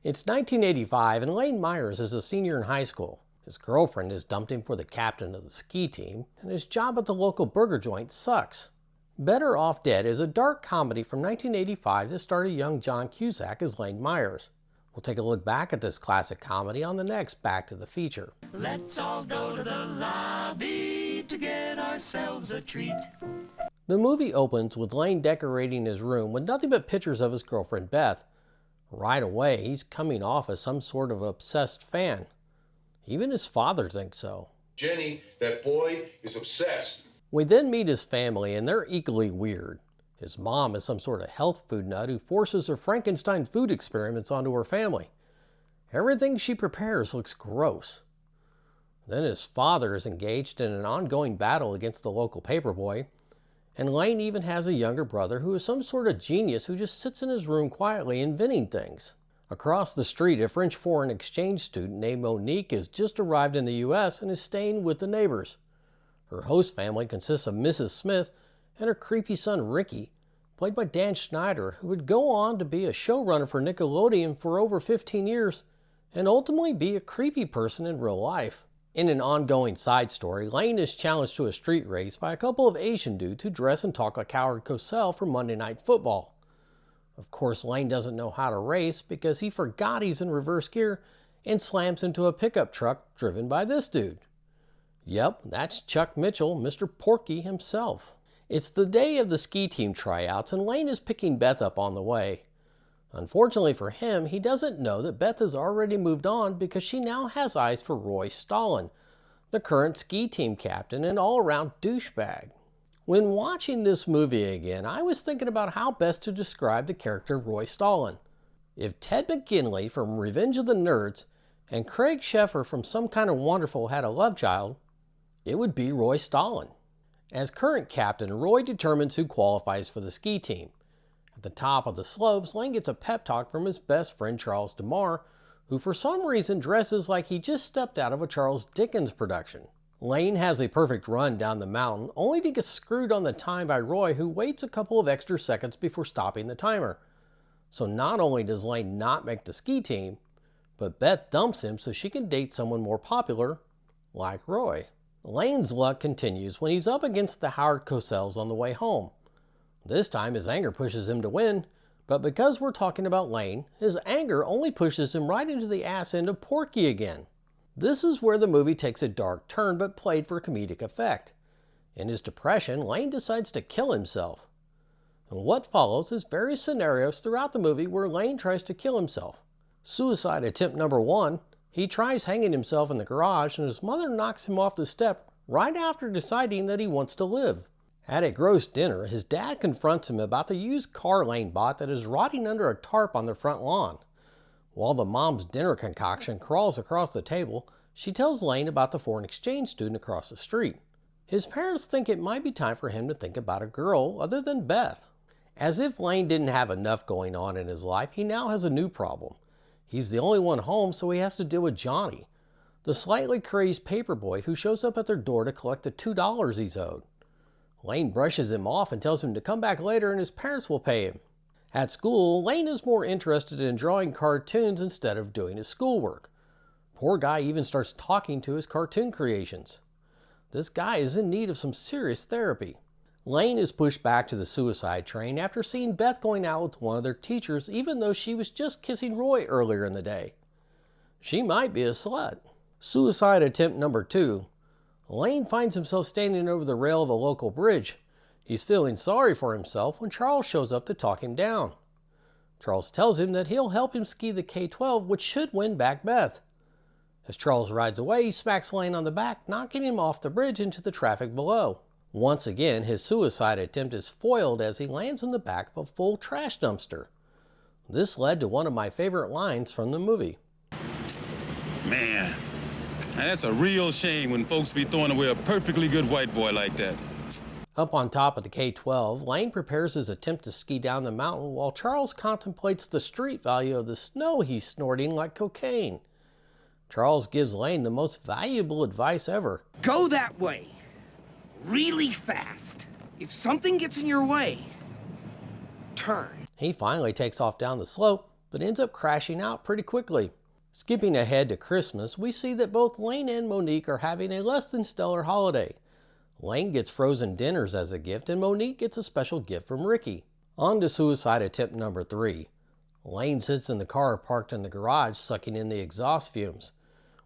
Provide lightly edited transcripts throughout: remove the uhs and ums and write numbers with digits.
It's 1985 and Lane Meyer is a senior in high school. His girlfriend has dumped him for the captain of the ski team, and his job at the local burger joint sucks. Better Off Dead is a dark comedy from 1985 that starred a young John Cusack as Lane Myers. We'll take a look back at this classic comedy on the next Back to the Feature. Let's all go to the lobby to get ourselves a treat. The movie opens with Lane decorating his room with nothing but pictures of his girlfriend Beth. Right away, he's coming off as some sort of obsessed fan. Even his father thinks so. Jenny, that boy is obsessed. We then meet his family, and they're equally weird. His mom is some sort of health food nut who forces her Frankenstein food experiments onto her family. Everything she prepares looks gross. Then his father is engaged in an ongoing battle against the local paperboy, and Lane even has a younger brother who is some sort of genius who just sits in his room quietly inventing things. Across the street, a French foreign exchange student named Monique has just arrived in the U.S. and is staying with the neighbors. Her host family consists of Mrs. Smith and her creepy son Ricky, played by Dan Schneider, who would go on to be a showrunner for Nickelodeon for over 15 years and ultimately be a creepy person in real life. In an ongoing side story, Lane is challenged to a street race by a couple of Asian dudes who dress and talk like Howard Cosell for Monday Night Football. Of course, Lane doesn't know how to race because he forgot he's in reverse gear and slams into a pickup truck driven by this dude. Yep, that's Chuck Mitchell, Mr. Porky himself. It's the day of the ski team tryouts and Lane is picking Beth up on the way. Unfortunately for him, he doesn't know that Beth has already moved on because she now has eyes for Roy Stalin, the current ski team captain and all-around douchebag. When watching this movie again, I was thinking about how best to describe the character of Roy Stalin. If Ted McGinley from Revenge of the Nerds and Craig Sheffer from Some Kind of Wonderful had a love child, it would be Roy Stalin. As current captain, Roy determines who qualifies for the ski team. At the top of the slopes, Lane gets a pep talk from his best friend Charles DeMar, who for some reason dresses like he just stepped out of a Charles Dickens production. Lane has a perfect run down the mountain, only to get screwed on the time by Roy, who waits a couple of extra seconds before stopping the timer. So not only does Lane not make the ski team, but Beth dumps him so she can date someone more popular, like Roy. Lane's luck continues when he's up against the Howard Cosells on the way home. This time his anger pushes him to win, but because we're talking about Lane, his anger only pushes him right into the ass end of Porky again. This is where the movie takes a dark turn but played for comedic effect. In his depression, Lane decides to kill himself. And what follows is various scenarios throughout the movie where Lane tries to kill himself. Suicide attempt number 1, he tries hanging himself in the garage and his mother knocks him off the step right after deciding that he wants to live. At a gross dinner, his dad confronts him about the used car Lane bought that is rotting under a tarp on the front lawn. While the mom's dinner concoction crawls across the table, she tells Lane about the foreign exchange student across the street. His parents think it might be time for him to think about a girl other than Beth. As if Lane didn't have enough going on in his life, he now has a new problem. He's the only one home, so he has to deal with Johnny, the slightly crazed paperboy who shows up at their door to collect the $2 he's owed. Lane brushes him off and tells him to come back later and his parents will pay him. At school, Lane is more interested in drawing cartoons instead of doing his schoolwork. Poor guy even starts talking to his cartoon creations. This guy is in need of some serious therapy. Lane is pushed back to the suicide train after seeing Beth going out with one of their teachers even though she was just kissing Roy earlier in the day. She might be a slut. Suicide attempt number 2. Lane finds himself standing over the rail of a local bridge. He's feeling sorry for himself when Charles shows up to talk him down. Charles tells him that he'll help him ski the K-12, which should win back Beth. As Charles rides away, he smacks Lane on the back, knocking him off the bridge into the traffic below. Once again, his suicide attempt is foiled as he lands in the back of a full trash dumpster. This led to one of my favorite lines from the movie. Man, now that's a real shame when folks be throwing away a perfectly good white boy like that. Up on top of the K-12, Lane prepares his attempt to ski down the mountain while Charles contemplates the street value of the snow he's snorting like cocaine. Charles gives Lane the most valuable advice ever. Go that way, really fast. If something gets in your way, turn. He finally takes off down the slope, but ends up crashing out pretty quickly. Skipping ahead to Christmas, we see that both Lane and Monique are having a less than stellar holiday. Lane gets frozen dinners as a gift, and Monique gets a special gift from Ricky. On to suicide attempt number 3. Lane sits in the car parked in the garage, sucking in the exhaust fumes.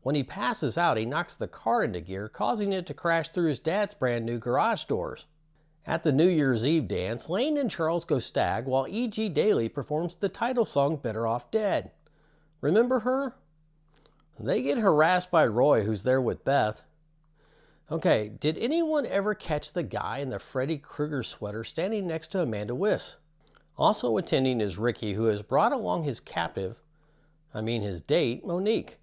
When he passes out, he knocks the car into gear, causing it to crash through his dad's brand new garage doors. At the New Year's Eve dance, Lane and Charles go stag while E.G. Daily performs the title song Better Off Dead. Remember her? They get harassed by Roy, who's there with Beth. Okay, did anyone ever catch the guy in the Freddy Krueger sweater standing next to Amanda Wyss? Also attending is Ricky, who has brought along his his date, Monique.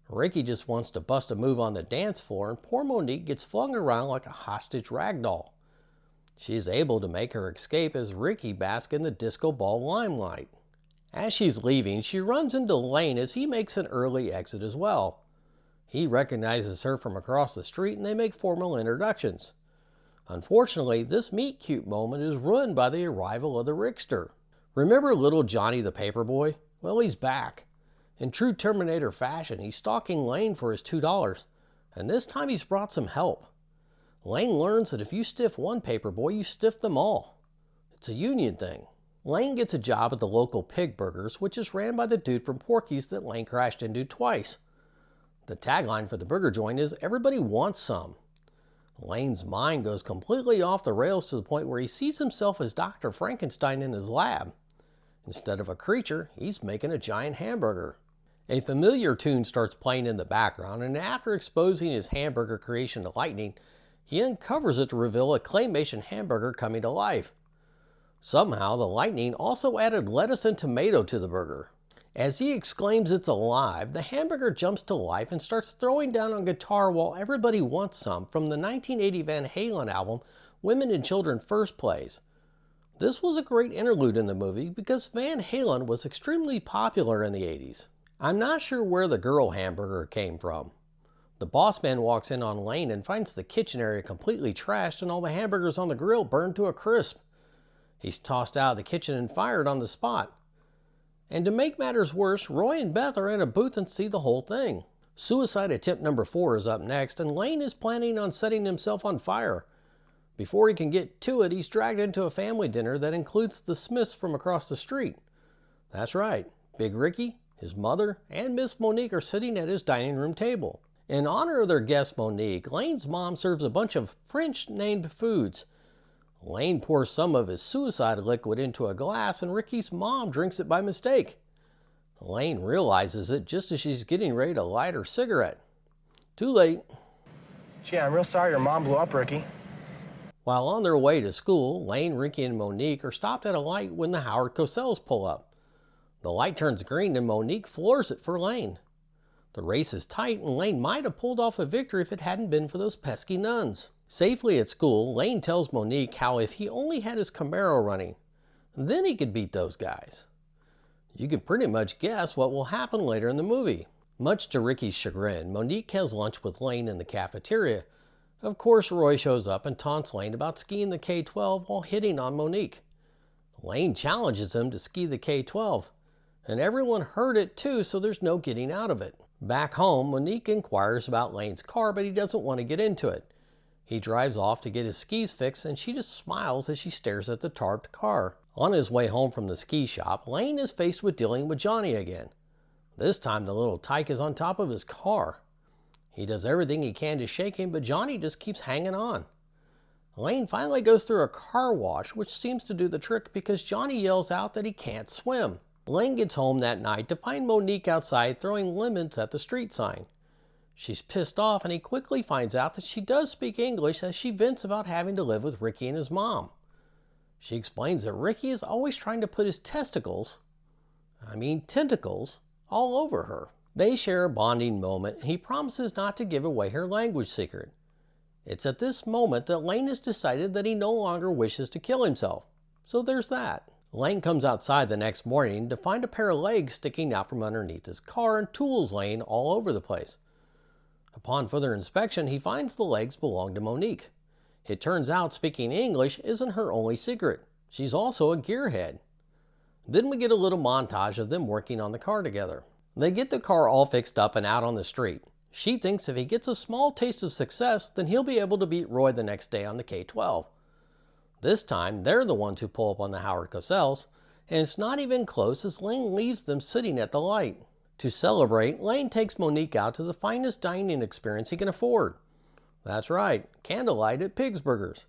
Ricky just wants to bust a move on the dance floor, and poor Monique gets flung around like a hostage ragdoll. She is able to make her escape as Ricky basks in the disco ball limelight. As she's leaving, she runs into Lane as he makes an early exit as well. He recognizes her from across the street and they make formal introductions. Unfortunately, this meet-cute moment is ruined by the arrival of the Rickster. Remember little Johnny the paperboy? Well, he's back. In true Terminator fashion, he's stalking Lane for his $2, and this time he's brought some help. Lane learns that if you stiff one paperboy, you stiff them all. It's a union thing. Lane gets a job at the local Pig Burgers, which is ran by the dude from Porky's that Lane crashed into twice. The tagline for the burger joint is, "Everybody wants some." Lane's mind goes completely off the rails to the point where he sees himself as Dr. Frankenstein in his lab. Instead of a creature, he's making a giant hamburger. A familiar tune starts playing in the background, and after exposing his hamburger creation to lightning, he uncovers it to reveal a claymation hamburger coming to life. Somehow, the lightning also added lettuce and tomato to the burger. As he exclaims it's alive, the hamburger jumps to life and starts throwing down on guitar while Everybody Wants Some from the 1980 Van Halen album Women and Children First plays. This was a great interlude in the movie because Van Halen was extremely popular in the 80s. I'm not sure where the girl hamburger came from. The boss man walks in on Lane and finds the kitchen area completely trashed and all the hamburgers on the grill burned to a crisp. He's tossed out of the kitchen and fired on the spot. And to make matters worse, Roy and Beth are in a booth and see the whole thing. Suicide attempt number 4 is up next, and Lane is planning on setting himself on fire. Before he can get to it, he's dragged into a family dinner that includes the Smiths from across the street. That's right, Big Ricky, his mother, and Miss Monique are sitting at his dining room table. In honor of their guest Monique, Lane's mom serves a bunch of French-named foods. Lane pours some of his suicide liquid into a glass and Ricky's mom drinks it by mistake. Lane realizes it just as she's getting ready to light her cigarette. Too late. Gee, I'm real sorry your mom blew up, Ricky. While on their way to school, Lane, Ricky, and Monique are stopped at a light when the Howard Cosells pull up. The light turns green and Monique floors it for Lane. The race is tight and Lane might have pulled off a victory if it hadn't been for those pesky nuns. Safely at school, Lane tells Monique how if he only had his Camaro running, then he could beat those guys. You can pretty much guess what will happen later in the movie. Much to Ricky's chagrin, Monique has lunch with Lane in the cafeteria. Of course, Roy shows up and taunts Lane about skiing the K-12 while hitting on Monique. Lane challenges him to ski the K-12, and everyone heard it too, so there's no getting out of it. Back home, Monique inquires about Lane's car, but he doesn't want to get into it. He drives off to get his skis fixed and she just smiles as she stares at the tarped car. On his way home from the ski shop, Lane is faced with dealing with Johnny again. This time the little tyke is on top of his car. He does everything he can to shake him, but Johnny just keeps hanging on. Lane finally goes through a car wash, which seems to do the trick because Johnny yells out that he can't swim. Lane gets home that night to find Monique outside throwing lemons at the street sign. She's pissed off and he quickly finds out that she does speak English as she vents about having to live with Ricky and his mom. She explains that Ricky is always trying to put his tentacles, all over her. They share a bonding moment and he promises not to give away her language secret. It's at this moment that Lane has decided that he no longer wishes to kill himself. So there's that. Lane comes outside the next morning to find a pair of legs sticking out from underneath his car and tools laying all over the place. Upon further inspection, he finds the legs belong to Monique. It turns out speaking English isn't her only secret. She's also a gearhead. Then we get a little montage of them working on the car together. They get the car all fixed up and out on the street. She thinks if he gets a small taste of success, then he'll be able to beat Roy the next day on the K-12. This time, they're the ones who pull up on the Howard Cosells, and it's not even close as Lane leaves them sitting at the light. To celebrate, Lane takes Monique out to the finest dining experience he can afford. That's right, candlelight at Pig's Burgers.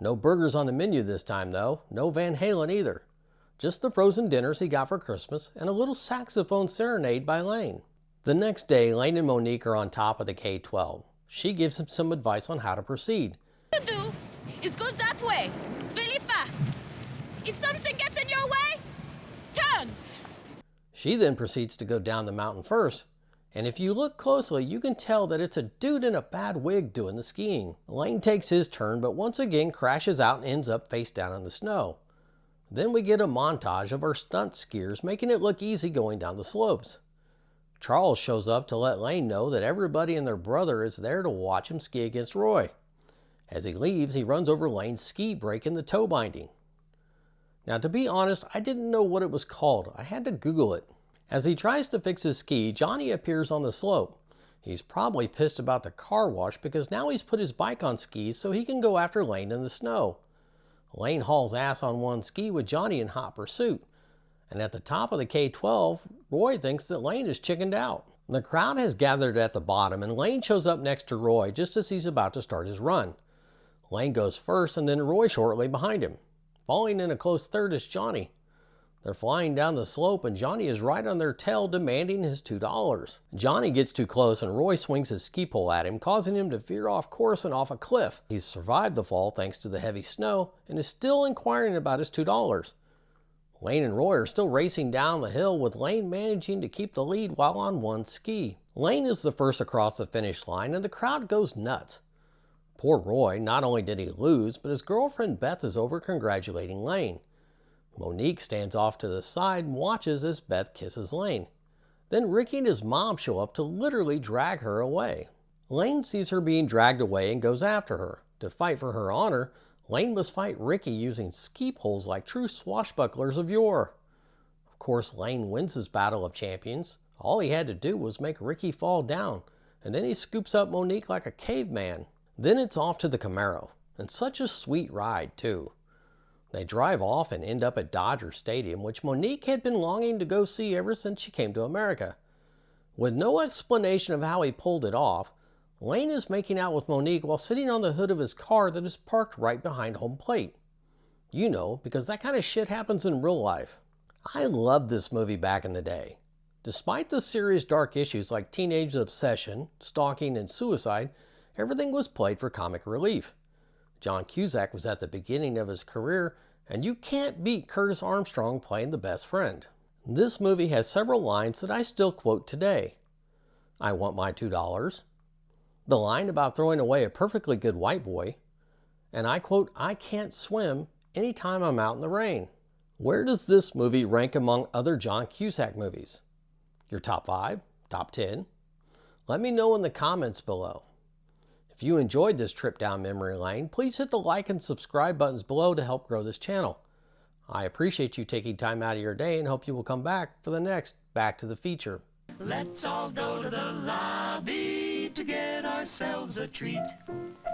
No burgers on the menu this time though, no Van Halen either. Just the frozen dinners he got for Christmas and a little saxophone serenade by Lane. The next day, Lane and Monique are on top of the K-12. She gives him some advice on how to proceed. What you do is go that way, really fast. If something gets in your way, turn. She then proceeds to go down the mountain first, and if you look closely, you can tell that it's a dude in a bad wig doing the skiing. Lane takes his turn, but once again crashes out and ends up face down in the snow. Then we get a montage of our stunt skiers making it look easy going down the slopes. Charles shows up to let Lane know that everybody and their brother is there to watch him ski against Roy. As he leaves, he runs over Lane's ski break in the toe binding. Now, to be honest, I didn't know what it was called. I had to Google it. As he tries to fix his ski, Johnny appears on the slope. He's probably pissed about the car wash because now he's put his bike on skis so he can go after Lane in the snow. Lane hauls ass on one ski with Johnny in hot pursuit. And at the top of the K-12, Roy thinks that Lane is chickened out. The crowd has gathered at the bottom and Lane shows up next to Roy just as he's about to start his run. Lane goes first and then Roy shortly behind him. Falling in a close third is Johnny. They're flying down the slope and Johnny is right on their tail demanding his $2. Johnny gets too close and Roy swings his ski pole at him, causing him to veer off course and off a cliff. He's survived the fall thanks to the heavy snow and is still inquiring about his $2. Lane and Roy are still racing down the hill with Lane managing to keep the lead while on one ski. Lane is the first across the finish line and the crowd goes nuts. Poor Roy, not only did he lose, but his girlfriend Beth is over congratulating Lane. Monique stands off to the side and watches as Beth kisses Lane. Then Ricky and his mom show up to literally drag her away. Lane sees her being dragged away and goes after her. To fight for her honor, Lane must fight Ricky using ski poles like true swashbucklers of yore. Of course, Lane wins his battle of champions. All he had to do was make Ricky fall down, and then he scoops up Monique like a caveman. Then it's off to the Camaro, and such a sweet ride too. They drive off and end up at Dodger Stadium, which Monique had been longing to go see ever since she came to America. With no explanation of how he pulled it off, Lane is making out with Monique while sitting on the hood of his car that is parked right behind home plate. You know, because that kind of shit happens in real life. I loved this movie back in the day. Despite the serious dark issues like teenage obsession, stalking, and suicide, everything was played for comic relief. John Cusack was at the beginning of his career, and you can't beat Curtis Armstrong playing the best friend. This movie has several lines that I still quote today. I want my $2. The line about throwing away a perfectly good white boy, and I quote, I can't swim anytime I'm out in the rain. Where does this movie rank among other John Cusack movies? Your top 5? Top 10? Let me know in the comments below. If you enjoyed this trip down memory lane, please hit the like and subscribe buttons below to help grow this channel. I appreciate you taking time out of your day and hope you will come back for the next Back to the Feature. Let's all go to the lobby to get ourselves a treat.